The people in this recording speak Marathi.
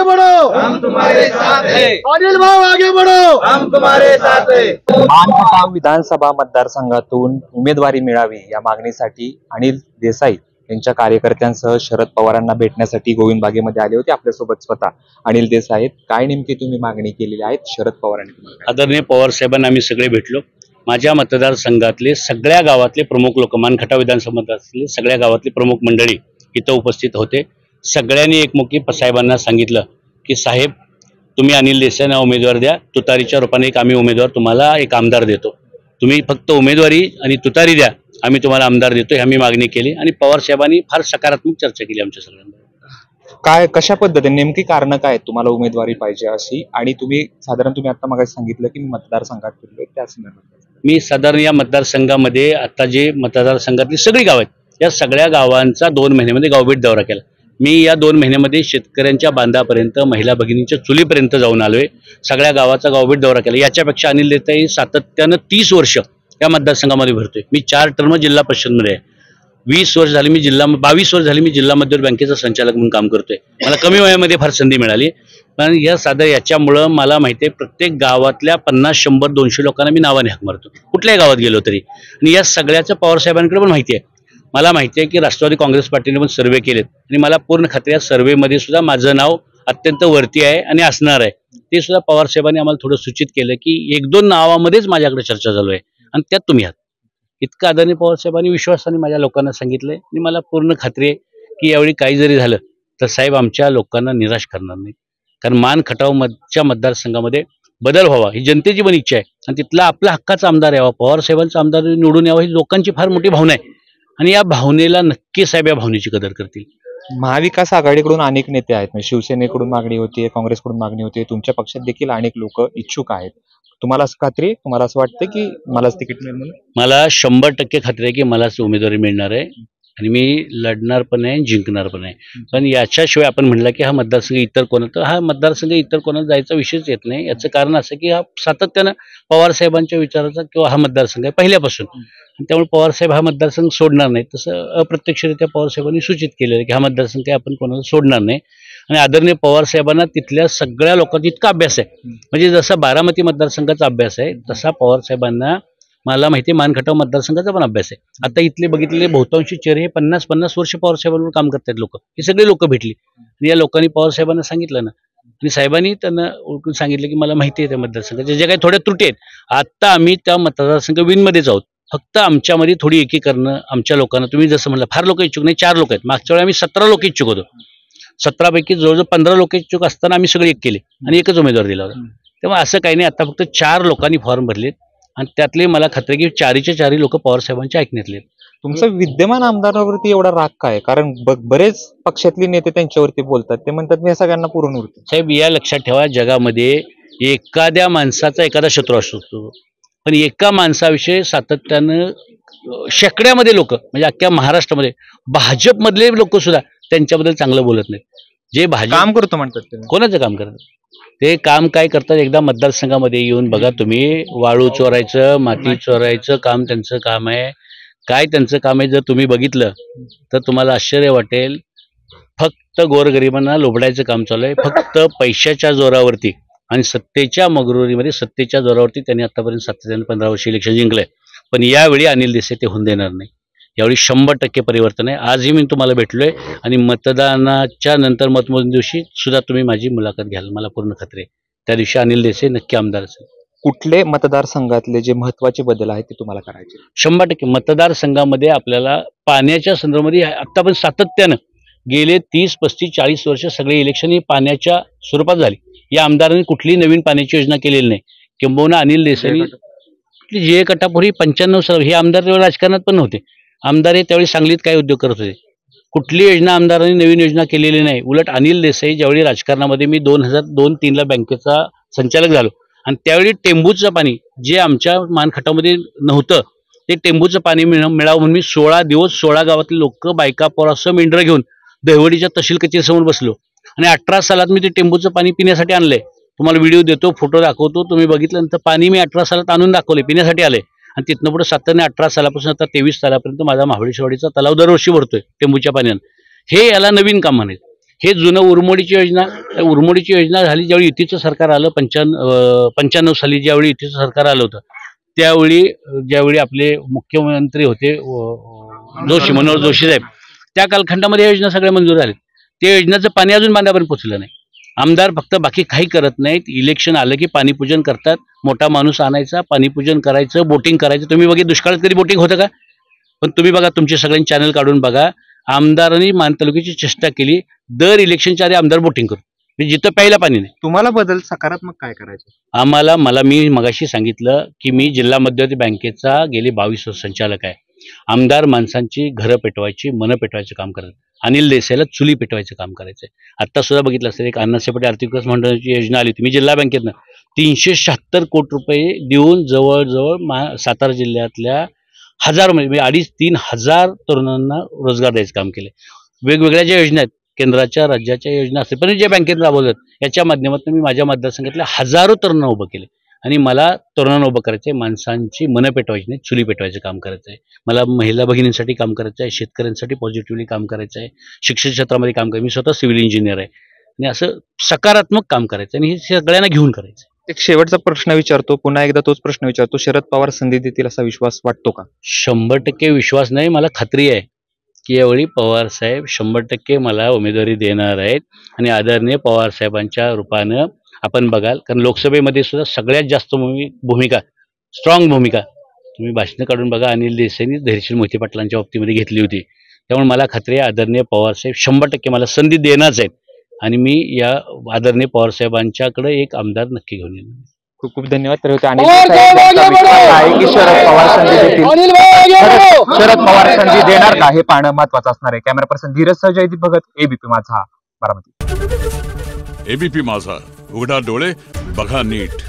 बढ़ो, हम तुम्हारे साथ हैं। अनिल भाऊ आगे बढ़ो, हम तुम्हारे साथ हैं। मानखटाव विधानसभा मतदारसंघातून उमेदवारी मिळावी या मागणीसाठी अनिल देसाई यांच्या कार्यकर्त्यांसह शरद पवारांना भेटण्यासाठी गोविंद बागेमध्ये आले होते. आपल्यासोबत स्वतः अनिल देसाई आहेत. काय नेमकी तुम्ही मागणी केलेली आहेत शरद पवारांनी तुम्हाला? आदरणीय पवार साहेबांना आम्ही सगळे भेटलो. माझ्या मतदारसंघातले सगळ्या गावातले प्रमुख लोक, मानखटाव विधानसभा मतदारसंघातले सगळ्या गावातले प्रमुख मंडळी इथं उपस्थित होते. सगळ्यांनी एकमुखी साहेबांना सांगितलं की साहेब, तुम्ही अनिल देसाईंना उमेदवार द्या, तुतारीच्या रूपाने एक आम्ही उमेदवार तुम्हाला एक आमदार देतो, तुम्ही फक्त उमेदवारी आणि तुतारी द्या, आम्ही तुम्हाला आमदार देतो, ही आम्ही मागणी केली. आणि पवार साहेबांनी फार सकारात्मक चर्चा केली आमच्या सगळ्यांना. काय कशा पद्धतीने नेमकी कारण काय तुम्हाला उमेदवारी पाहिजे अशी? आणि तुम्ही आता मग सांगितलं की मी मतदारसंघात फिरलोय, त्या संदर्भात मी साधारण या मतदारसंघामध्ये आता जे मतदारसंघातली सगळी गाव आहेत या सगळ्या गावांचा 2 महिन्यामध्ये गावभेट दौरा केला. मी या 2 महिन्यामध्ये शेतकऱ्यांच्या बांधापर्यंत, महिला भगिनींच्या चुलीपर्यंत जाऊन आलोय. सगळ्या गावाचा गावभेट दौरा केला. याच्यापेक्षा अनिल देसाई सातत्यानं 30 वर्ष या मतदारसंघामध्ये भरतोय. मी 4 टर्म जिल्हा परिषदमध्ये आहे. 20 वर्ष झाली मी 22 वर्ष झाली मी जिल्हा मध्यवर्ती बँकेचा संचालक म्हणून काम करतोय. मला कमी वयामध्ये फार संधी मिळाली. पण याच्यामुळं मला माहिती आहे, प्रत्येक गावातल्या 50, 100, 200 लोकांना मी नावाने हाक मारतो कुठल्याही गावात गेलो तरी. आणि या सगळ्याचं पवार साहेबांकडे पण माहिती आहे. मला माहिती आहे की राष्ट्रवादी काँग्रेस पार्टीने पण सर्वे केलेत आणि मला पूर्ण खात्री आहे सर्वेमध्ये सुद्धा माझं नाव अत्यंत वरती आहे आणि असणार आहे. ते सुद्धा पवार साहेबांनी आम्हाला थोडं सूचित केलं की 1-2 नावामध्येच माझ्याकडे चर्चा चालू आहे आणि त्यात तुम्ही आहात. इतकं आदरणीय पवार साहेबांनी विश्वासाने माझ्या लोकांना सांगितलंय आणि मला पूर्ण खात्री आहे की यावेळी काही जरी झालं तर साहेब आमच्या लोकांना निराश करणार नाही. कारण मानखटावच्या मतदारसंघामध्ये बदल व्हावा ही जनतेची पण इच्छा आहे आणि तिथला आपला हक्काचा आमदार यावा, पवार साहेबांचा आमदार निवडून यावा ही लोकांची फार मोठी भावना आहे. आणि या भावनेला नक्की साहेब या भावनेची कदर करतील. महाविकास आघाडीकडून अनेक नेते आहेत, म्हणजे शिवसेनेकडून मागणी होती, काँग्रेसकडून मागणी होती, तुमच्या पक्षात देखील अनेक लोक इच्छुक आहेत. तुम्हाला असं खात्री आहे, तुम्हाला असं वाटतं की मलाच तिकीट मिळेल म्हणून? मला 100% खात्री आहे की मलाच उमेदवारी मिळणार आहे आणि मी लढणार पण आहे, जिंकणार पण आहे. पण याच्याशिवाय आपण म्हणलं की हा मतदारसंघ इतर कोणाला जायचा विषयच येत नाही. याचं कारण असं की हा सातत्यानं पवार साहेबांच्या विचाराचा किंवा हा मतदारसंघ आहे पहिल्यापासून, त्यामुळे पवार साहेब हा मतदारसंघ सोडणार नाही. तसं अप्रत्यक्षरित्या पवार साहेबांनी सूचित केलेलं आहे की हा मतदारसंघ आपण कोणाला सोडणार नाही. आणि आदरणीय पवार साहेबांना तिथल्या सगळ्या लोकांचा इतका अभ्यास आहे, म्हणजे जसा बारामती मतदारसंघाचा अभ्यास आहे तसा पवार साहेबांना मला माहिती आहे मानखटाव मतदारसंघाचा पण अभ्यास आहे. आता इथले बघितलेले बहुतांशी चेहरे हे 50-50 वर्ष पवार साहेबांवर काम करतात लोक, हे सगळे लोक भेटली आणि या लोकांनी पवार साहेबांना सांगितलं ना, आणि साहेबांनी त्यांना ओळखून सांगितलं की मला माहिती आहे त्या मतदारसंघाच्या जे काही थोड्या त्रुटी आहेत. आता आम्ही त्या मतदारसंघ विनमध्येच आहोत. फक्त आमच्यामध्ये थोडी एकीकरणं आमच्या लोकांना, तुम्ही जसं म्हणलं फार लोक इच्छुक नाही, 4 लोक आहेत. मागच्या वेळी आम्ही 17 लोक इच्छुक होतो. 17 पैकी जवळजवळ 15 लोक इच्छुक असताना आम्ही सगळे एक केले आणि एकच उमेदवार दिला होता. तेव्हा असं काही नाही, आता फक्त 4 लोकांनी फॉर्म भरलेत आणि त्यातले मला खात्री की 4च्या 4 लोक पवार साहेबांच्या ऐकण्यातले. तुमचं विद्यमान आमदारावरती एवढा राग काय? कारण बरेच पक्षातले नेते त्यांच्यावरती बोलतात, ते म्हणतात मी सगळ्यांना पुरून उरतो. साहेब या लक्षात ठेवा, जगामध्ये एखाद्या माणसाचा एखादा शत्रू असू शकतो, पण एका माणसाविषयी सातत्यानं शेकड्यामध्ये लोक, म्हणजे अख्ख्या महाराष्ट्रामध्ये भाजपमधले लोक सुद्धा त्यांच्याबद्दल चांगलं बोलत नाहीत. जे भाजप काम करतो म्हणतात ते कोणाचं काम करतात? ते काम काय करतात एकदा मतदारसंघामध्ये येऊन बघा तुम्ही. वाळू चोरायचं, माती चोरायचं काम त्यांचं काम आहे. काय त्यांचं काम आहे जर तुम्ही बघितलं तर तुम्हाला आश्चर्य वाटेल. फक्त गोरगरिबांना लोबडायचं काम चालू आहे, फक्त पैशाच्या जोरावरती आणि सत्तेच्या मगरुरीमध्ये, सत्तेच्या जोरावरती त्यांनी आतापर्यंत सातत्याने 15 वर्ष इलेक्शन जिंकलंय. पण यावेळी अनिल देसाई ते होऊन देणार नाही. यावेळी 100% परिवर्तन आहे. आजही मी तुम्हाला भेटलोय आणि मतदानाच्या नंतर मतमोजणी दिवशी सुद्धा तुम्ही माझी मुलाखत घ्याल, मला पूर्ण खात्री आहे. त्या दिवशी अनिल देसाई नक्की आमदार असेल. कुठले मतदारसंघातले जे महत्वाचे बदल आहेत ते तुम्हाला करायचे? 100% मतदारसंघामध्ये आपल्याला पाण्याच्या संदर्भामध्ये आता पण सातत्यानं गेले 30, 35, 40 वर्ष सगळे इलेक्शन ही पाण्याच्या स्वरूपात झाली. या आमदारांनी कुठलीही नवीन पाण्याची योजना केलेली नाही. किंबहुना अनिल देसाई जे कटापूर्वी 95 साल हे आमदार त्यावेळी राजकारणात पण नव्हते. आमदार हे त्यावेळी सांगलीत काय उद्योग करत होते. कुठली योजना आमदारांनी नवीन योजना केलेली नाही. उलट अनिल देसाई ज्यावेळी राजकारणामध्ये मी 2002-03 ला बँकेचा संचालक झालो आणि त्यावेळी टेंबूचं पाणी जे आमच्या मानखटावमध्ये नव्हतं ते टेंबूचं पाणी मिळावं म्हणून मी 16 दिवस 16 गावातले लोक, बायका, पोरासह मेंढरं घेऊन दहिवडीच्या तहसील कचेरीसमोर बसलो आणि 18 सालात मी ते टेंबूचं पाणी पिण्यासाठी आणलंय. तुम्हाला व्हिडिओ देतो, फोटो दाखवतो, तुम्ही बघितल्यानंतर पाणी मी 18 सालात आणून दाखवले, पिण्यासाठी आले. आणि तिथनं पुढे 17-18 सालापासून आता 23 सालापर्यंत माझा महाबळेश्वरवाडीचा तलाव दरवर्षी भरतोय टेंबूच्या पाण्यानं. हे याला नवीन काम म्हणायचं. हे जुनं उरमोडीची योजना झाली ज्यावेळी युतीचं सरकार आलं 95 साली ज्यावेळी युतीचं सरकार आलं होतं त्यावेळी ज्यावेळी आपले मुख्यमंत्री होते मनोहर जोशी साहेब त्या कालखंडामध्ये या योजना सगळ्या मंजूर झाल्या. त्या योजनेचं पाणी अजून बांधापर्यंत पोचलं नाही. आमदार फक्त बाकी काही करत नाहीत. इलेक्शन आलं की पाणीपूजन करतात. मोठा माणूस आणायचा, पाणीपूजन करायचं, बोटिंग करायचं. तुम्ही बघा दुष्काळात कधी बोटिंग होतं का? पण तुम्ही बघा तुमचे सगळ्यांचे चॅनल काढून बघा. आमदारांनी मान तालुक्याची चेष्टा केली. दर इलेक्शनच्या आधी आमदार बोटिंग करतो म्हणजे जिथं प्यायला पाणी नाही. तुम्हाला बदल सकारात्मक काय करायचं? मी मगाशी सांगितलं की मी जिल्हा मध्यवर्ती बँकेचा गेली 22 वर्ष संचालक आहे. आमदार माणसांची घरं पेटवायची, मनं पेटवायचं काम करतात. अनिल देसाईला चुली पेटवायचं काम करायचंय. आता सुद्धा बघितलं असेल एक अण्णासाहेब आर्थिक विकास मंडळाची योजना आली होती. मी जिल्हा बँकेतनं 376 कोटी रुपये देऊन जवळजवळ सातारा जिल्ह्यातल्या हजार म्हणजे 2,500-3 हजार तरुणांना रोजगार द्यायचं काम केलं. वेगवेगळ्या ज्या योजना आहेत केंद्राच्या राज्याच्या योजना असतील पण ज्या बँकेत राबवतात याच्या माध्यमातून मी माझ्या मतदारसंघातल्या हजारो तरुणांना उभं केले आणि मला तरुणांना उभं करायचं आहे. माणसांची मनं पेटवायची नाही, चुली पेटवायचं काम करायचं आहे. मला महिला भगिनींसाठी काम करायचं आहे, शेतकऱ्यांसाठी पॉझिटिव्हली काम करायचं आहे, शिक्षण क्षेत्रामध्ये काम करायचं. मी स्वतः सिव्हिल इंजिनियर आहे आणि असं सकारात्मक काम करायचं आणि हे सगळ्यांना घेऊन करायचं. एक शेवटचा प्रश्न विचारतो, पुन्हा एकदा तोच प्रश्न विचारतो. शरद पवार संधी देतील असा विश्वास वाटतो का? 100% विश्वास नाही, मला खात्री आहे की यावेळी पवार साहेब 100% मला उमेदवारी देणार आहेत आणि आदरणीय पवार साहेबांच्या रूपानं आपण बघाल. कारण लोकसभेमध्ये सुद्धा सगळ्यात जास्त भूमिका स्ट्रॉंग भूमिका तुम्ही भाषणं काढून बघा अनिल देसाईंनी धैर्यशील मोहिते पाटलांच्या बाबतीमध्ये घेतली होती. त्यामुळे मला खात्री आहे आदरणीय पवार साहेब 100% मला संधी देणारच आहेत आणि मी या आदरणीय पवार साहेबांच्याकडे एक आमदार नक्की घेऊन येणार. खूप खूप धन्यवाद. तर होते अनिल देसाई यांचा विश्वास आहे की शरद पवार संधी देतील. शरद पवार संधी देणार का हे पाहणं महत्वाचं असणार आहे. कॅमेरा पर्सन धीरज सह जयदीप भगत, एबीपी माझा, बारामती. एबीपी माझा, उघडा डोळे बघा नीट.